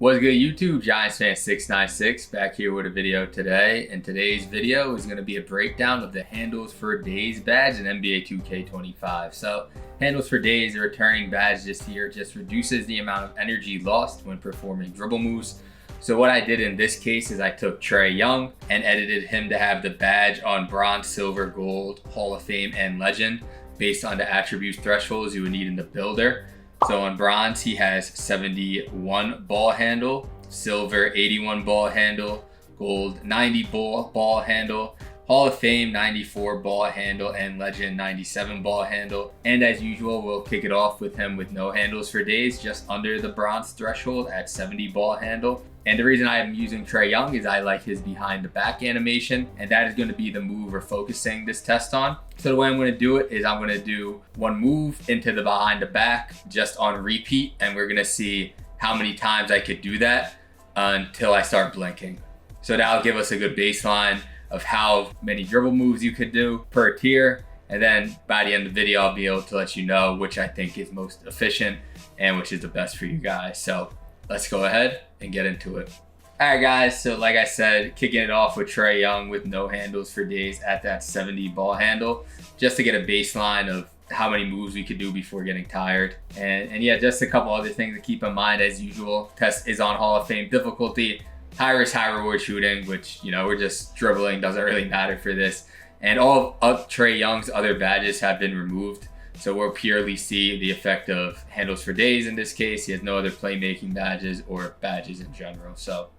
What's good YouTube? Giants fan 696 back here with a video today. And today's video is going to be a breakdown of the Handles for Days badge in NBA 2K25. So Handles for Days, a returning badge this year, just reduces the amount of energy lost when performing dribble moves. So what I did in this case is I took Trae Young and edited him to have the badge on Bronze, Silver, Gold, Hall of Fame, and Legend based on the attributes thresholds you would need in the builder. So on Bronze, he has 71 ball handle, Silver 81 ball handle, Gold 90 ball handle, Hall of Fame 94 ball handle, and Legend 97 ball handle. And as usual, we'll kick it off with him with no handles for days, just under the Bronze threshold at 70 ball handle. And the reason I am using Trae Young is I like his behind the back animation, and that is going to be the move we're focusing this test on. So the way I'm going to do it is I'm going to do one move into the behind the back just on repeat, and we're going to see how many times I could do that until I start blinking. So that'll give us a good baseline of how many dribble moves you could do per tier. And then by the end of the video, I'll be able to let you know which I think is most efficient and which is the best for you guys. So let's go ahead and get into it. All right, guys. So like I said, kicking it off with Trae Young with no handles for days at that 70 ball handle, just to get a baseline of how many moves we could do before getting tired. And yeah, just a couple other things to keep in mind as usual. Test is on Hall of Fame difficulty. High risk, high reward shooting, which, you know, we're just dribbling, doesn't really matter for this. And all of Trae Young's other badges have been removed. So we'll purely see the effect of handles for days in this case. He has no other playmaking badges or badges in general. So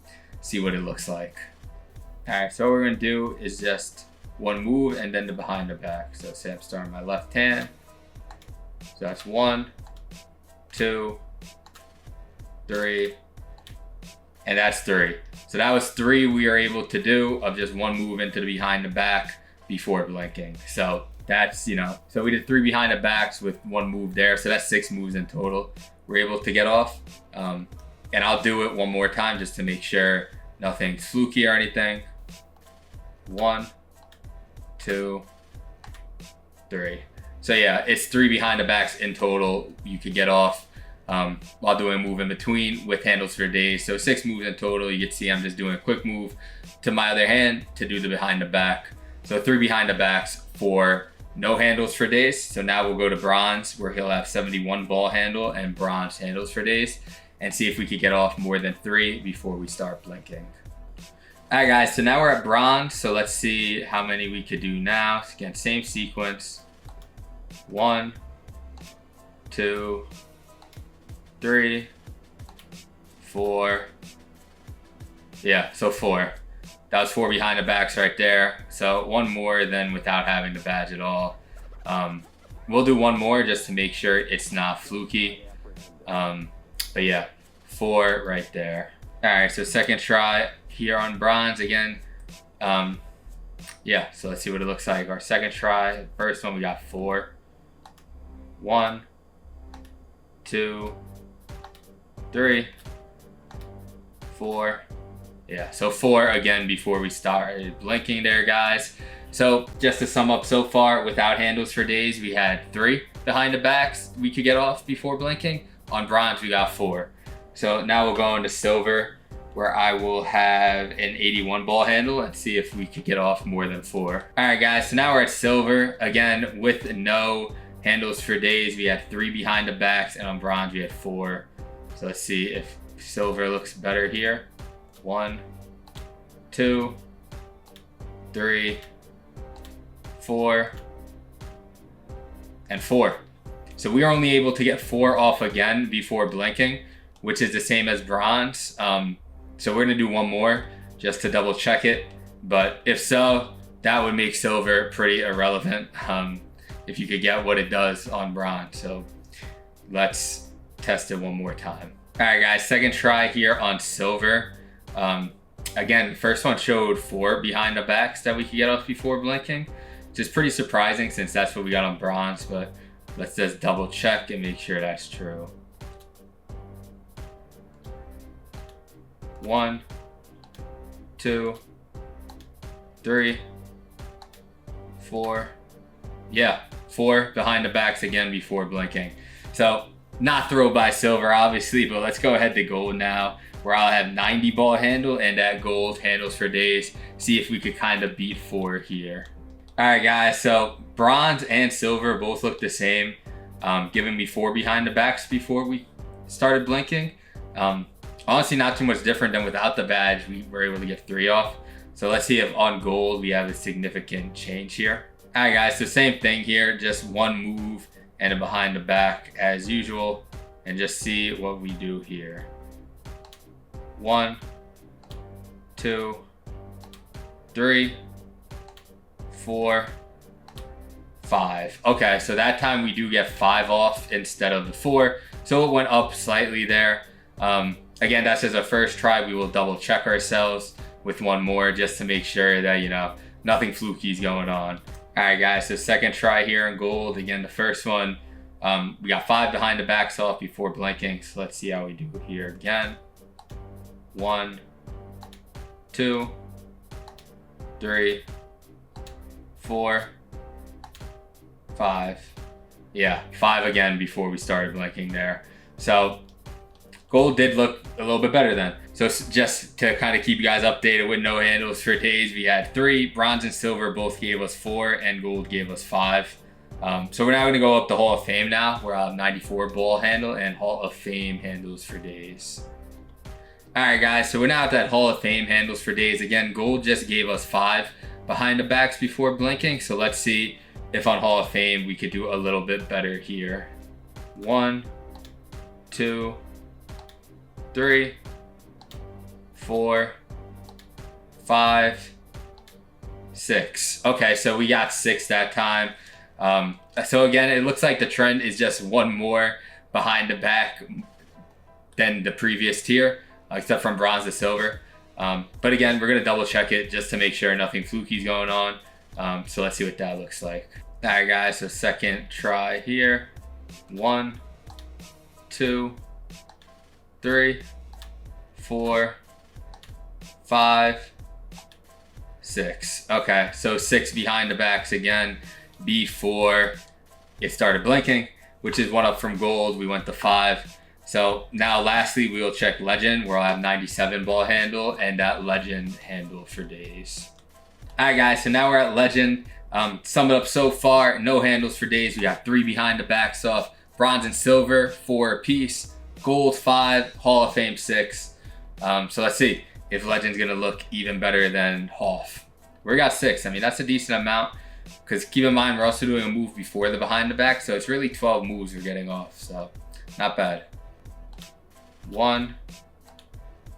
see what it looks like. All right, so what we're gonna do is just one move and then the behind the back. So say I'm starting my left hand. So that's 1, 2, 3, and that's 3. So that was 3 we are able to do of just one move into the behind the back before blinking. So that's, you know, so we did 3 behind the backs with one move there. So that's 6 moves in total we're able to get off. And I'll do it one more time just to make sure nothing's fluky or anything. 1, 2, 3. So yeah, it's 3 behind the backs in total you could get off while doing a move in between with handles for days. So 6 moves in total. You can see I'm just doing a quick move to my other hand to do the behind the back. So 3 behind the backs for no handles for days. So now we'll go to Bronze, where he'll have 71 ball handle and Bronze handles for days, and see if we could get off more than 3 before we start blinking. All right, guys, so now we're at Bronze. So let's see how many we could do now. So again, same sequence. 1, 2, 3, 4. Yeah, so 4. That was 4 behind the backs right there. So one more than without having the badge at all. We'll do one more just to make sure it's not fluky. But yeah, 4 right there. All right, so second try here on Bronze again. Yeah, so let's see what it looks like. Our second try, first one we got 4. 1, 2, 3, 4. Yeah, so 4 again before we started blinking there, guys. So just to sum up so far, without handles for days, we had 3 behind the backs we could get off before blinking. On Bronze, we got 4. So now we'll go into Silver, where I will have an 81 ball handle and see if we could get off more than 4. All right, guys, so now we're at Silver. Again, with no handles for days, we had 3 behind the backs, and on Bronze, we had 4. So let's see if Silver looks better here. 1, 2, 3, 4, and 4. So we are only able to get 4 off again before blinking, which is the same as Bronze. So we're gonna do one more just to double check it. But if so, that would make Silver pretty irrelevant if you could get what it does on Bronze. So let's test it one more time. All right, guys, second try here on Silver. Again, first one showed 4 behind the backs that we could get off before blinking, which is pretty surprising since that's what we got on Bronze, but let's just double check and make sure that's true. 1, 2, 3, 4. Yeah, 4 behind the backs again before blinking. So not throw by silver, obviously, but let's go ahead to gold now, where I'll have 90 ball handle, and at gold, handles for days. See if we could kind of beat 4 here. All right, guys, so bronze and silver both look the same, giving me 4 behind the backs before we started blinking. Honestly, not too much different than without the badge. We were able to get 3 off. So let's see if on gold we have a significant change here. All right, guys, so same thing here, just 1 move and a behind the back as usual, and just see what we do here. 1, 2, 3, 4, 5. Okay, so that time we do get 5 off instead of the 4, so it went up slightly there. Again, that's just our first try. We will double check ourselves with 1 more just to make sure that, you know, nothing fluky is going on. All right, guys, so second try here in gold. Again, the first one, we got 5 behind the backs off before blinking, so let's see how we do here again. 1, 2, 3, 4, 5. Yeah, 5 again before we started blinking there. So gold did look a little bit better then. So just to kind of keep you guys updated with no handles for days, we had 3. Bronze and silver both gave us 4, and gold gave us 5. So we're now going to go up to Hall of Fame now, where I'll have 94 ball handle and Hall of Fame handles for days. All right, guys, so we're now at that Hall of Fame handles for days. Again, gold just gave us 5 behind the backs before blinking. So let's see if on Hall of Fame we could do a little bit better here. 1, 2, 3, 4, 5, 6. Okay, so we got 6 that time. So again, it looks like the trend is just 1 more behind the back than the previous tier, except from bronze to silver. But again, we're gonna double check it just to make sure nothing fluky is going on. So let's see what that looks like. All right, guys, so second try here. 1, 2, 3, 4, 5, 6. Okay, so 6 behind the backs again before it started blinking, which is 1 up from gold. We went to 5. So now lastly, we will check legend, where I'll have 97 ball handle and that legend handle for days. All right, guys, so now we're at legend. Sum it up so far, no handles for days. We got 3 behind the backs off, bronze and silver 4 apiece, gold 5, Hall of Fame 6. So let's see if legend's gonna look even better than Hoff. We got 6. I mean, that's a decent amount, because keep in mind we're also doing a move before the behind the back, so it's really 12 moves we're getting off, so not bad. 1,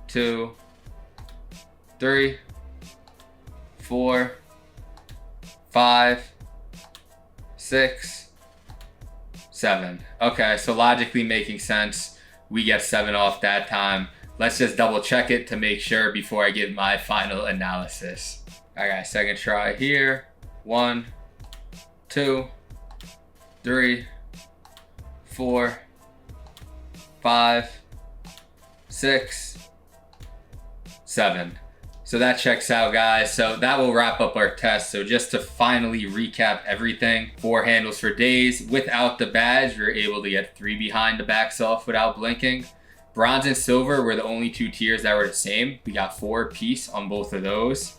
2, 3, 4, 5, 6, 7. Okay, so logically making sense. We get 7 off that time. Let's just double check it to make sure before I give my final analysis. All right, second try here. 1, 2, 3, 4, 5, 6, 7. So that checks out, guys. So that will wrap up our test. So just to finally recap everything, 4 handles for days. Without the badge, we were able to get 3 behind the backs off without blinking. Bronze and silver were the only 2 tiers that were the same. We got 4 apiece on both of those.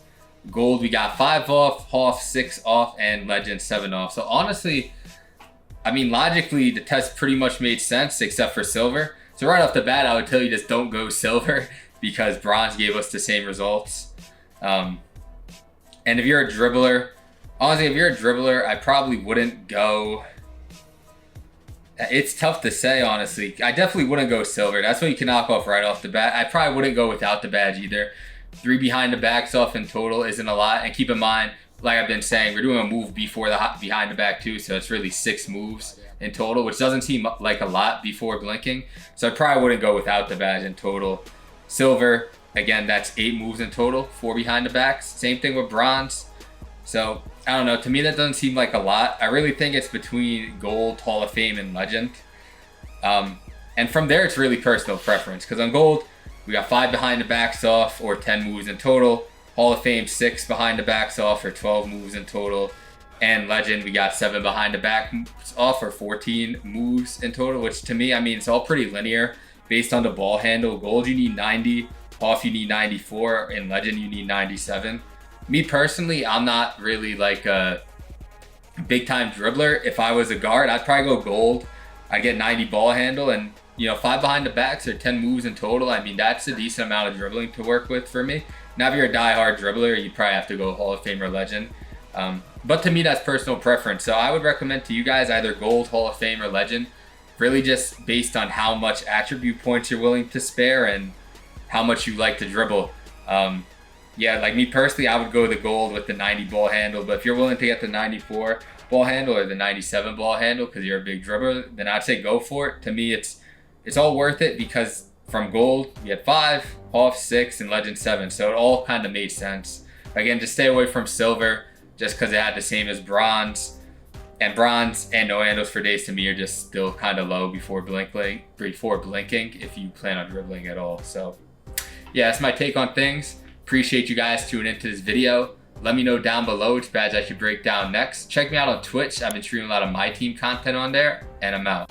Gold, we got 5 off, Hoff 6 off, and legend 7 off. So honestly, I mean, logically, the test pretty much made sense except for silver. So right off the bat, I would tell you just don't go silver, because bronze gave us the same results. And if you're a dribbler, honestly, if you're a dribbler, I probably wouldn't go. It's tough to say, honestly. I definitely wouldn't go silver. That's what you can knock off right off the bat. I probably wouldn't go without the badge either. 3 behind the backs off in total isn't a lot. And keep in mind, like I've been saying, we're doing a move before the behind the back too, so it's really 6 moves in total, which doesn't seem like a lot before blinking. So I probably wouldn't go without the badge in total. Silver, again, that's 8 moves in total, 4 behind the backs. Same thing with bronze. So I don't know, to me that doesn't seem like a lot. I really think it's between gold, Hall of Fame, and legend. And from there, it's really personal preference, because on gold, we got 5 behind the backs off, or 10 moves in total. Hall of Fame 6 behind the backs off, or 12 moves in total. And legend, we got 7 behind the back off, or 14 moves in total, which to me, I mean, it's all pretty linear based on the ball handle. Gold, you need 90. Off, you need 94. In legend, you need 97. Me personally, I'm not really like a big time dribbler. If I was a guard, I'd probably go gold. I'd get 90 ball handle, and 5 behind the backs or 10 moves in total. I mean, that's a decent amount of dribbling to work with for me. Now, if you're a die-hard dribbler, you'd probably have to go Hall of Fame or legend. But to me, that's personal preference. So I would recommend to you guys either gold, Hall of Fame, or legend. Really just based on how much attribute points you're willing to spare and how much you like to dribble. Yeah, like me personally, I would go the gold with the 90 ball handle. But if you're willing to get the 94 ball handle or the 97 ball handle because you're a big dribbler, then I'd say go for it. To me, it's all worth it because from gold, you had 5, off 6, and legend 7. So it all kind of made sense. Again, just stay away from silver just because it had the same as bronze. And bronze and no handles for days to me are just still kind of low before blinking if you plan on dribbling at all. So yeah, that's my take on things. Appreciate you guys tuning into this video. Let me know down below which badge I should break down next. Check me out on Twitch. I've been streaming a lot of my team content on there, and I'm out.